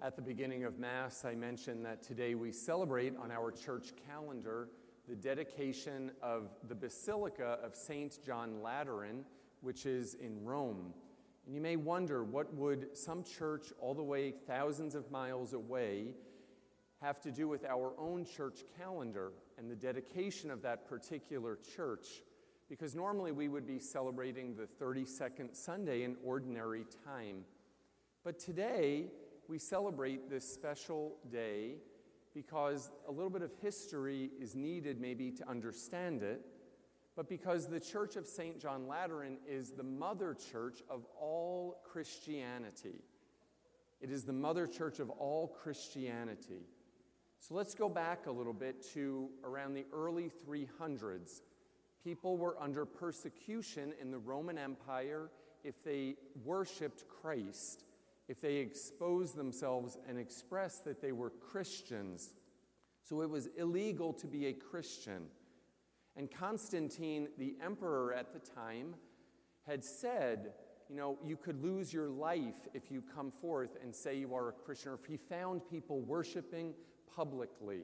At the beginning of Mass, I mentioned that today we celebrate on our church calendar the dedication of the Basilica of St. John Lateran, which is in Rome. And you may wonder, what would some church all the way thousands of miles away have to do with our own church calendar and the dedication of that particular church? Because normally we would be celebrating the 32nd Sunday in ordinary time. But today, we celebrate this special day because a little bit of history is needed maybe to understand it, but because the Church of St. John Lateran is the mother church of all Christianity. It is the mother church of all Christianity. So let's go back a little bit to around the early 300s. People were under persecution in the Roman Empire if they worshiped Christ, if they exposed themselves and expressed that they were Christians. So it was illegal to be a Christian. And Constantine, the emperor at the time, had said, you could lose your life if you come forth and say you are a Christian, or if he found people worshiping publicly.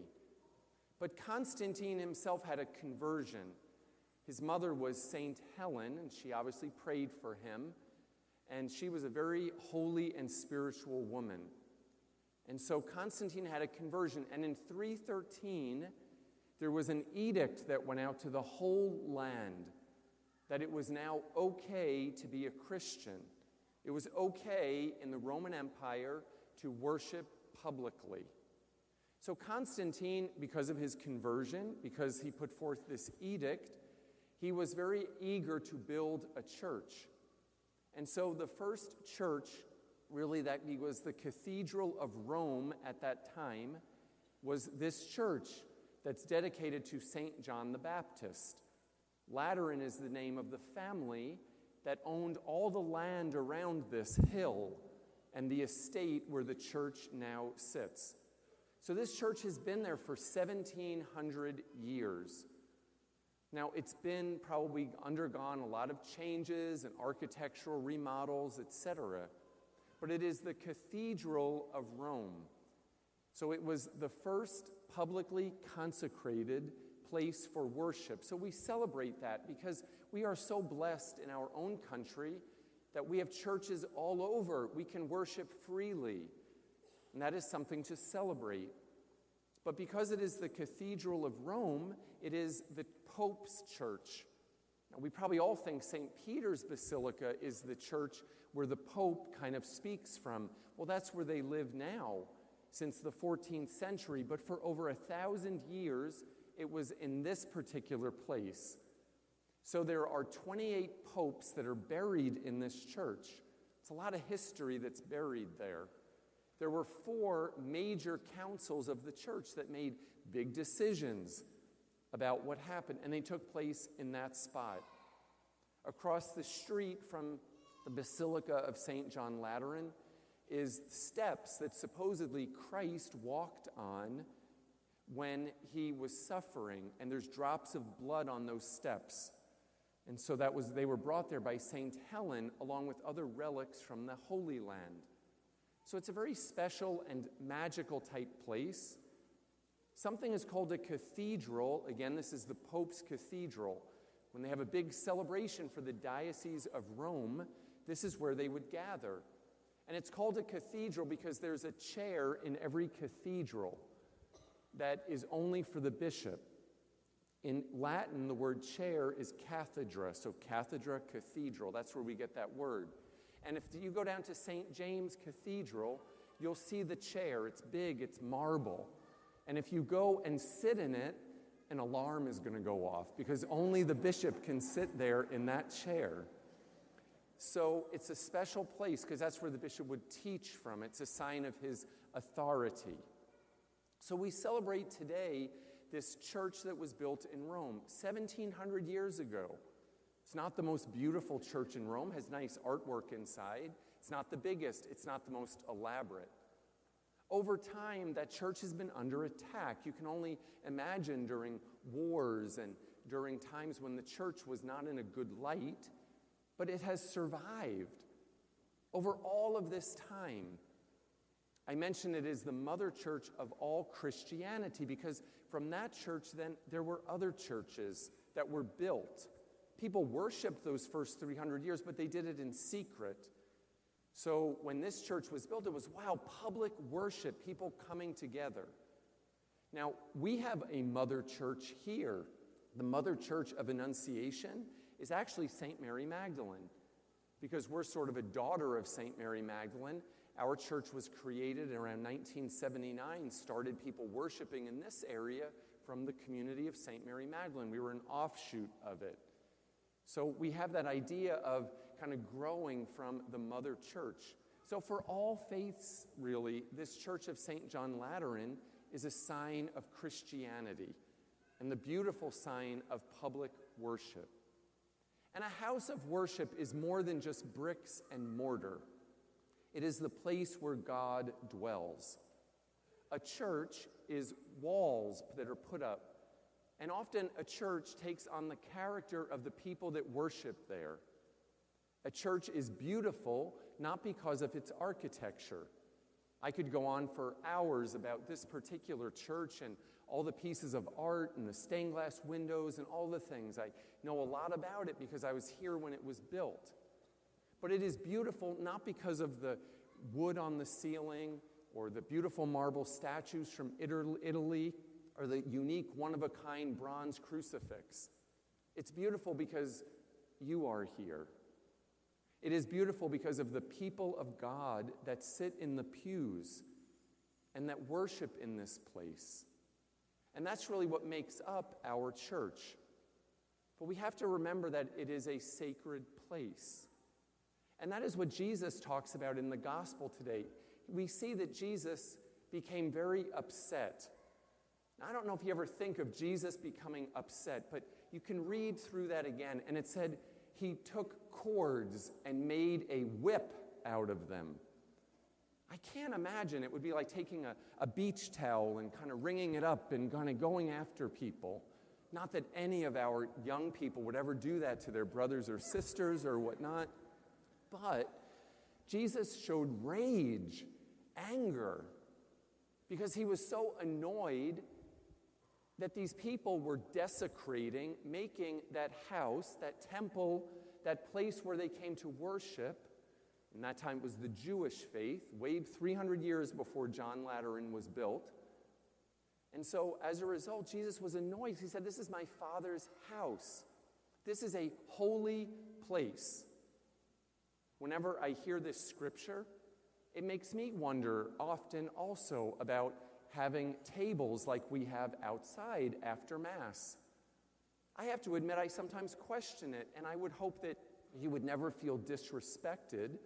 But Constantine himself had a conversion. His mother was Saint Helen, and she obviously prayed for him. And she was a very holy and spiritual woman. And so Constantine had a conversion. And in 313, there was an edict that went out to the whole land that it was now okay to be a Christian. It was okay in the Roman Empire to worship publicly. So Constantine, because of his conversion, because he put forth this edict, he was very eager to build a church. And so the first church, really that was the Cathedral of Rome at that time, was this church that's dedicated to St. John the Baptist. Lateran is the name of the family that owned all the land around this hill and the estate where the church now sits. So this church has been there for 1,700 years. Now, it's been probably undergone a lot of changes and architectural remodels, etc. But it is the Cathedral of Rome. So it was the first publicly consecrated place for worship. So we celebrate that because we are so blessed in our own country that we have churches all over. We can worship freely. And that is something to celebrate. But because it is the Cathedral of Rome, it is the Pope's church. Now, we probably all think St. Peter's Basilica is the church where the Pope kind of speaks from. Well, that's where they live now since the 14th century. But for over 1,000 years, it was in this particular place. So there are 28 popes that are buried in this church. It's a lot of history that's buried there. There were 4 major councils of the church that made big decisions about what happened, and they took place in that spot. Across the street from the Basilica of St. John Lateran is steps that supposedly Christ walked on when he was suffering, and there's drops of blood on those steps. And so they were brought there by Saint Helen along with other relics from the Holy Land. So it's a very special and magical type place. Something is called a cathedral. Again, this is the Pope's cathedral. When they have a big celebration for the Diocese of Rome, this is where they would gather. And it's called a cathedral because there's a chair in every cathedral that is only for the bishop. In Latin, the word chair is cathedra, so cathedra, cathedral. That's where we get that word. And if you go down to St. James Cathedral, you'll see the chair. It's big, it's marble. And if you go and sit in it, an alarm is going to go off because only the bishop can sit there in that chair. So it's a special place because that's where the bishop would teach from. It's a sign of his authority. So we celebrate today this church that was built in Rome 1,700 years ago. It's not the most beautiful church in Rome, has nice artwork inside. It's not the biggest, it's not the most elaborate. Over time, that church has been under attack. You can only imagine during wars and during times when the church was not in a good light, but it has survived over all of this time. I mention it as the mother church of all Christianity because from that church then there were other churches that were built. People worshiped those first 300 years, but they did it in secret. So when this church was built, it was, wow, public worship, people coming together. Now, we have a mother church here. The mother church of Annunciation is actually St. Mary Magdalene, because we're sort of a daughter of St. Mary Magdalene. Our church was created around 1979, started people worshiping in this area from the community of St. Mary Magdalene. We were an offshoot of it. So we have that idea of kind of growing from the mother church. So for all faiths, really, this Church of St. John Lateran is a sign of Christianity and the beautiful sign of public worship. And a house of worship is more than just bricks and mortar. It is the place where God dwells. A church is walls that are put up, and often a church takes on the character of the people that worship there. A church is beautiful not because of its architecture. I could go on for hours about this particular church and all the pieces of art and the stained glass windows and all the things. I know a lot about it because I was here when it was built. But it is beautiful not because of the wood on the ceiling or the beautiful marble statues from Italy or the unique one-of-a-kind bronze crucifix. It's beautiful because you are here. It is beautiful because of the people of God that sit in the pews and that worship in this place. And that's really what makes up our church. But we have to remember that it is a sacred place. And that is what Jesus talks about in the gospel today. We see that Jesus became very upset. Now, I don't know if you ever think of Jesus becoming upset, but you can read through that again, and it said he took cords and made a whip out of them. I can't imagine it would be like taking a beach towel and kind of wringing it up and kind of going after people. Not that any of our young people would ever do that to their brothers or sisters or whatnot, but Jesus showed rage, anger, because he was so annoyed that these people were desecrating, making that house, that temple, that place where they came to worship. And that time it was the Jewish faith, way 300 years before John Lateran was built. And so as a result, Jesus was annoyed. He said, this is my Father's house. This is a holy place. Whenever I hear this scripture, it makes me wonder often also about having tables like we have outside after Mass. I have to admit I sometimes question it, and I would hope that he would never feel disrespected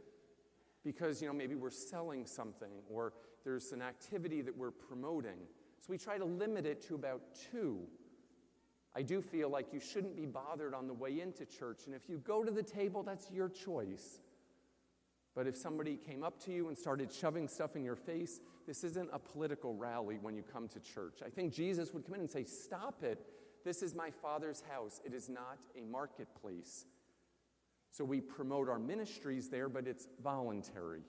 because, maybe we're selling something or there's an activity that we're promoting. So we try to limit it to about 2. I do feel like you shouldn't be bothered on the way into church, and if you go to the table, that's your choice. But if somebody came up to you and started shoving stuff in your face, this isn't a political rally when you come to church. I think Jesus would come in and say, stop it. This is my Father's house. It is not a marketplace. So we promote our ministries there, but it's voluntary.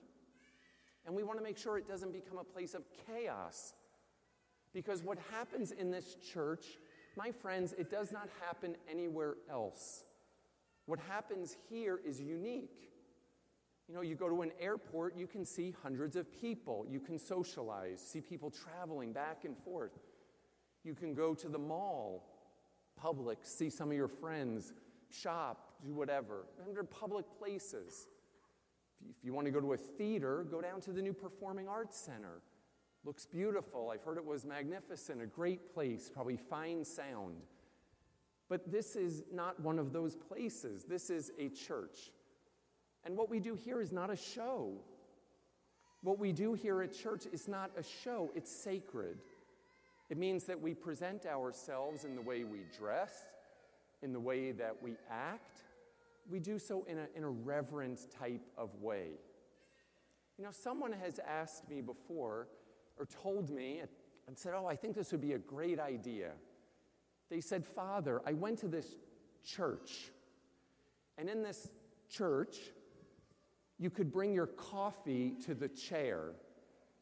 And we want to make sure it doesn't become a place of chaos. Because what happens in this church, my friends, it does not happen anywhere else. What happens here is unique. You go to an airport, you can see hundreds of people. You can socialize, see people traveling back and forth. You can go to the mall, Publix, see some of your friends, shop, do whatever. They're public places. If you want to go to a theater, go down to the new Performing Arts Center. Looks beautiful. I've heard it was magnificent, a great place, probably fine sound. But this is not one of those places. This is a church. And what we do here is not a show. What we do here at church is not a show, it's sacred. It means that we present ourselves in the way we dress, in the way that we act. We do so in a reverent type of way. Someone has asked me before, or told me, and said, I think this would be a great idea. They said, Father, I went to this church, and in this church, you could bring your coffee to the chair.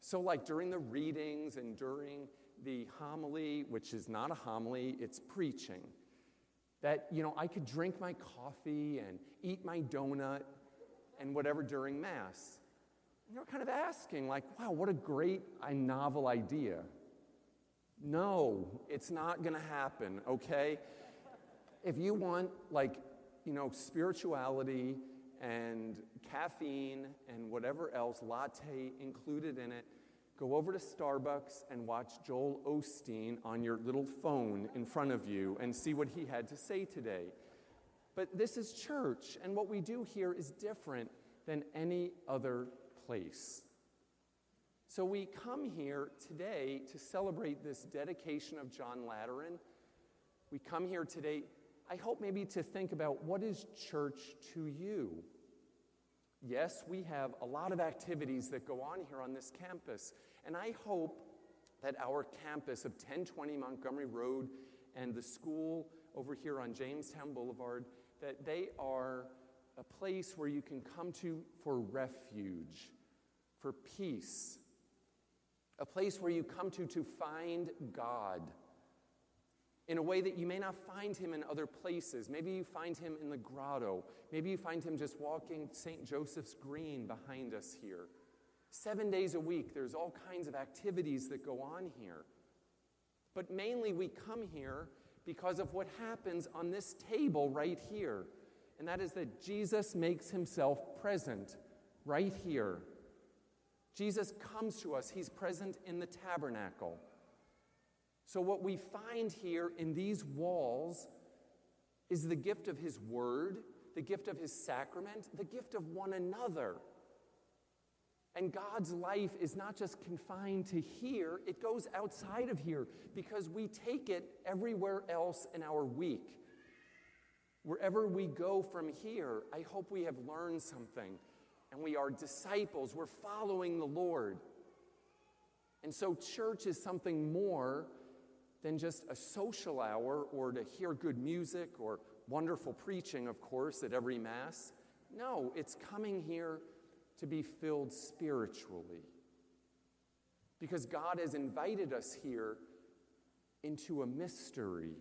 So like during the readings and during the homily, which is not a homily, it's preaching, that, I could drink my coffee and eat my donut and whatever during Mass. And you're kind of asking, like, wow, what a great, novel idea. No, it's not going to happen, okay? If you want, spirituality and caffeine and whatever else, latte included in it, go over to Starbucks and watch Joel Osteen on your little phone in front of you and see what he had to say today. But this is church, and what we do here is different than any other place. So we come here today to celebrate this dedication of John Lateran. We come here today, I hope maybe to think about, what is church to you? Yes, we have a lot of activities that go on here on this campus, and I hope that our campus of 1020 Montgomery Road and the school over here on Jamestown Boulevard, that they are a place where you can come to for refuge, for peace, a place where you come to find God in a way that you may not find him in other places. Maybe you find him in the grotto. Maybe you find him just walking St. Joseph's Green behind us here. 7 days a week, there's all kinds of activities that go on here. But mainly we come here because of what happens on this table right here. And that is that Jesus makes himself present right here. Jesus comes to us. He's present in the tabernacle. So what we find here in these walls is the gift of his word, the gift of his sacrament, the gift of one another. And God's life is not just confined to here, it goes outside of here because we take it everywhere else in our week. Wherever we go from here, I hope we have learned something and we are disciples, we're following the Lord. And so church is something more than just a social hour or to hear good music or wonderful preaching, of course, at every Mass. No, it's coming here to be filled spiritually. Because God has invited us here into a mystery.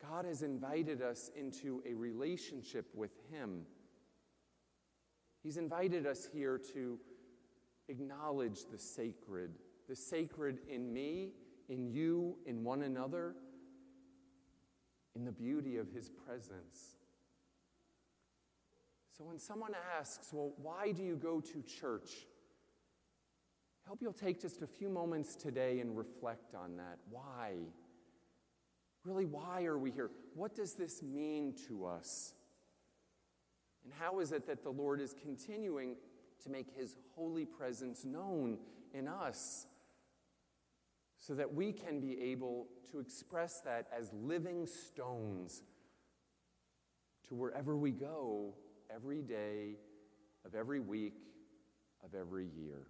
God has invited us into a relationship with him. He's invited us here to acknowledge the sacred in me, in you, in one another, in the beauty of his presence. So when someone asks, well, why do you go to church? I hope you'll take just a few moments today and reflect on that. Why? Really, why are we here? What does this mean to us? And how is it that the Lord is continuing to make his holy presence known in us so that we can be able to express that as living stones to wherever we go every day of every week of every year?